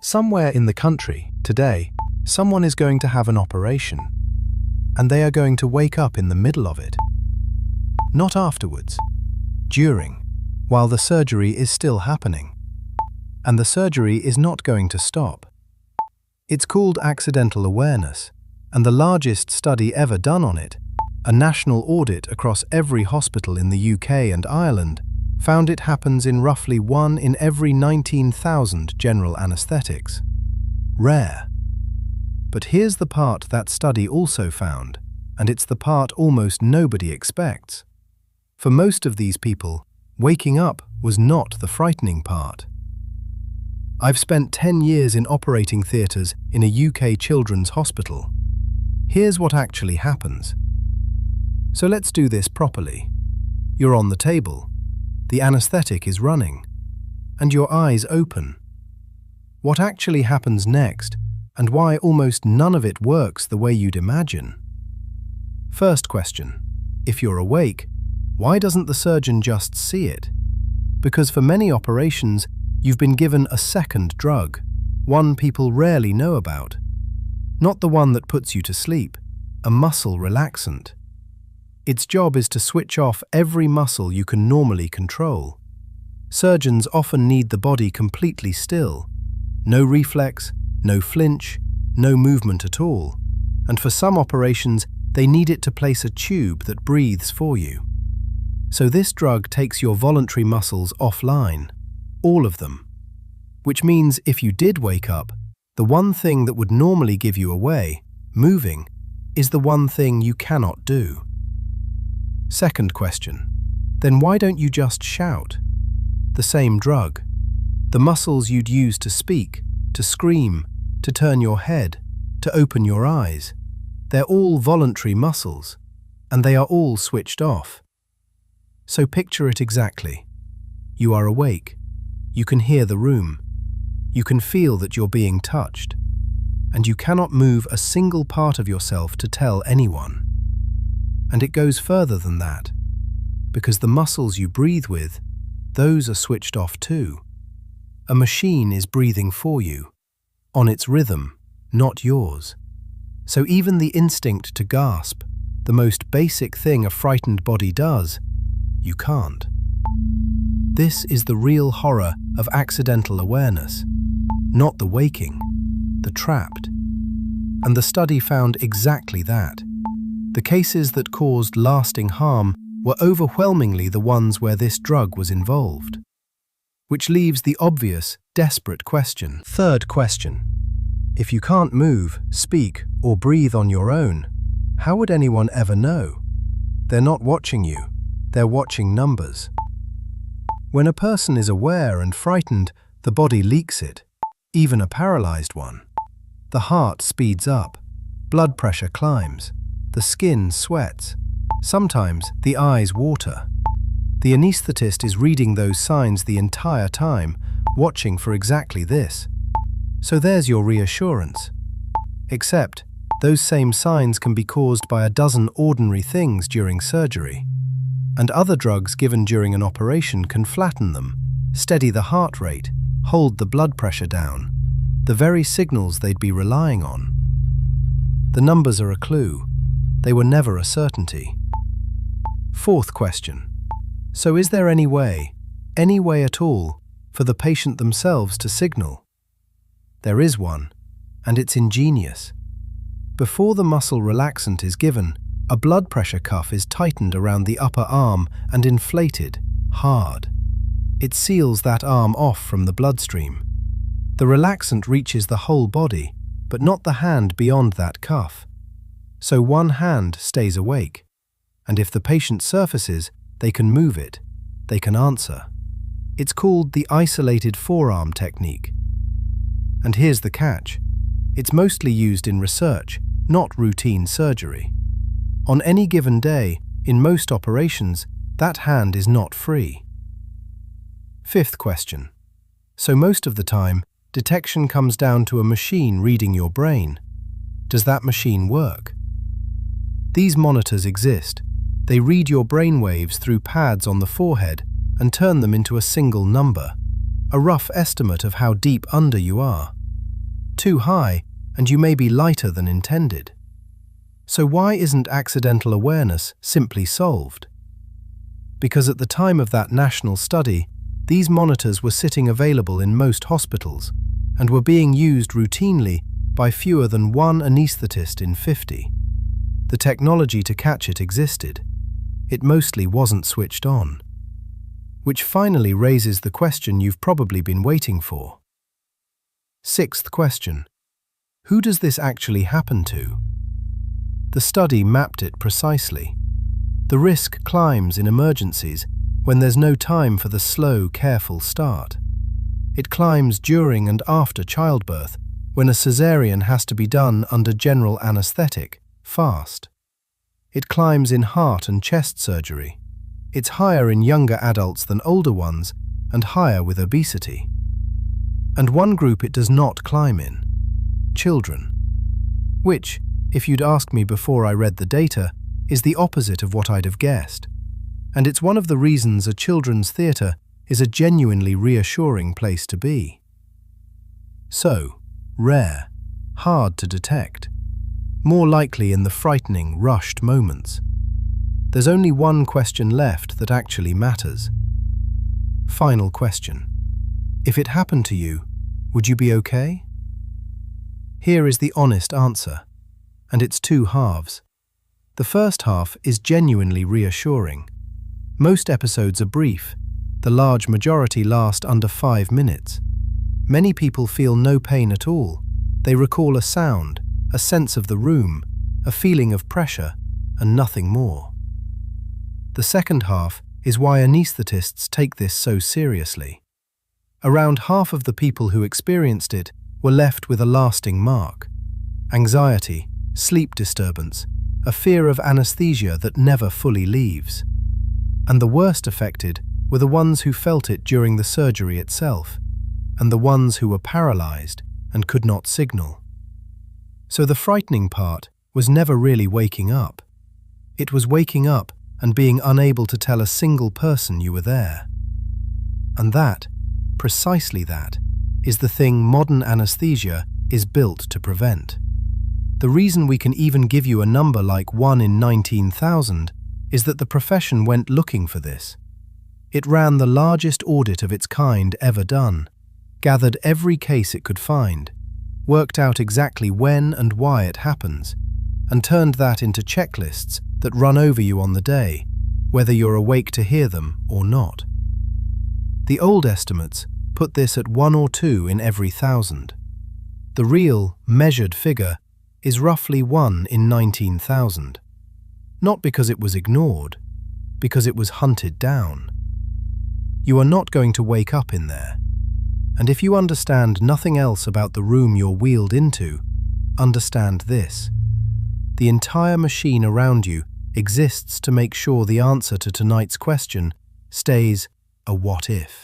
Somewhere in the country, today, someone is going to have an operation, and they are going to wake up in the middle of it. Not afterwards, during, while the surgery is still happening. And the surgery is not going to stop. It's called accidental awareness, and the largest study ever done on it, a national audit across every hospital in the UK and Ireland, found it happens in roughly 1 in every 19,000 general anaesthetics. Rare. But here's the part that study also found, and it's the part almost nobody expects. For most of these people, waking up was not the frightening part. I've spent 10 years in operating theatres in a UK children's hospital. Here's what actually happens. So let's do this properly. You're on the table. The anaesthetic is running, and your eyes open. What actually happens next, and why almost none of it works the way you'd imagine? First question, if you're awake, why doesn't the surgeon just see it? Because for many operations, you've been given a second drug, one people rarely know about. Not the one that puts you to sleep, a muscle relaxant. Its job is to switch off every muscle you can normally control. Surgeons often need the body completely still. No reflex, no flinch, no movement at all. And for some operations, they need it to place a tube that breathes for you. So this drug takes your voluntary muscles offline, all of them. Which means if you did wake up, the one thing that would normally give you away, moving, is the one thing you cannot do. Second question, then why don't you just shout? The same drug. The muscles you'd use to speak, to scream, to turn your head, to open your eyes. They're all voluntary muscles, and they are all switched off. So picture it exactly. You are awake. You can hear the room. You can feel that you're being touched. And you cannot move a single part of yourself to tell anyone. And it goes further than that, because the muscles you breathe with, those are switched off too. A machine is breathing for you, on its rhythm, not yours. So even the instinct to gasp, the most basic thing a frightened body does, you can't. This is the real horror of accidental awareness, not the waking, the trapped. And the study found exactly that. The cases that caused lasting harm were overwhelmingly the ones where this drug was involved. Which leaves the obvious, desperate question. Third question. If you can't move, speak, or breathe on your own, how would anyone ever know? They're not watching you, they're watching numbers. When a person is aware and frightened, the body leaks it, even a paralyzed one. The heart speeds up, blood pressure climbs. The skin sweats. Sometimes the eyes water. The anaesthetist is reading those signs the entire time, watching for exactly this. So there's your reassurance. Except, those same signs can be caused by a dozen ordinary things during surgery. And other drugs given during an operation can flatten them, steady the heart rate, hold the blood pressure down. The very signals they'd be relying on. The numbers are a clue. They were never a certainty. Fourth question. So is there any way at all, for the patient themselves to signal? There is one, and it's ingenious. Before the muscle relaxant is given, a blood pressure cuff is tightened around the upper arm and inflated, hard. It seals that arm off from the bloodstream. The relaxant reaches the whole body, but not the hand beyond that cuff. So one hand stays awake, and if the patient surfaces, they can move it, they can answer. It's called the isolated forearm technique. And here's the catch. It's mostly used in research, not routine surgery. On any given day, in most operations, that hand is not free. Fifth question. So most of the time, detection comes down to a machine reading your brain. Does that machine work? These monitors exist. They read your brain waves through pads on the forehead and turn them into a single number, a rough estimate of how deep under you are. too high, and you may be lighter than intended. So why isn't accidental awareness simply solved? Because at the time of that national study, these monitors were sitting available in most hospitals and were being used routinely by fewer than one anaesthetist in 50. The technology to catch it existed. It mostly wasn't switched on. Which finally raises the question you've probably been waiting for. Sixth question. Who does this actually happen to? The study mapped it precisely. The risk climbs in emergencies when there's no time for the slow, careful start. It climbs during and after childbirth, when a cesarean has to be done under general anaesthetic, fast. It climbs in heart and chest surgery. It's higher in younger adults than older ones, and higher with obesity. And one group it does not climb in: children. Which, if you'd asked me before I read the data, is the opposite of what I'd have guessed. And it's one of the reasons a children's theatre is a genuinely reassuring place to be. So, rare, hard to detect, more likely in the frightening, rushed moments. There's only one question left that actually matters. Final question. If it happened to you, would you be okay? Here is the honest answer, and it's two halves. The first half is genuinely reassuring. Most episodes are brief. The large majority last under 5 minutes. Many people feel no pain at all. They recall a sound, a sense of the room, a feeling of pressure, and nothing more. The second half is why anaesthetists take this so seriously. Around half of the people who experienced it were left with a lasting mark: anxiety, sleep disturbance, a fear of anesthesia that never fully leaves. And the worst affected were the ones who felt it during the surgery itself, and the ones who were paralyzed and could not signal. So the frightening part was never really waking up. It was waking up and being unable to tell a single person you were there. And that, precisely that, is the thing modern anesthesia is built to prevent. The reason we can even give you a number like 1 in 19,000 is that the profession went looking for this. It ran the largest audit of its kind ever done, gathered every case it could find, worked out exactly when and why it happens, and turned that into checklists that run over you on the day, whether you're awake to hear them or not. The old estimates put this at 1 or 2 in every 1,000. The real, measured figure is roughly 1 in 19,000. Not because it was ignored, because it was hunted down. You are not going to wake up in there. And if you understand nothing else about the room you're wheeled into, understand this. The entire machine around you exists to make sure the answer to tonight's question stays a what if.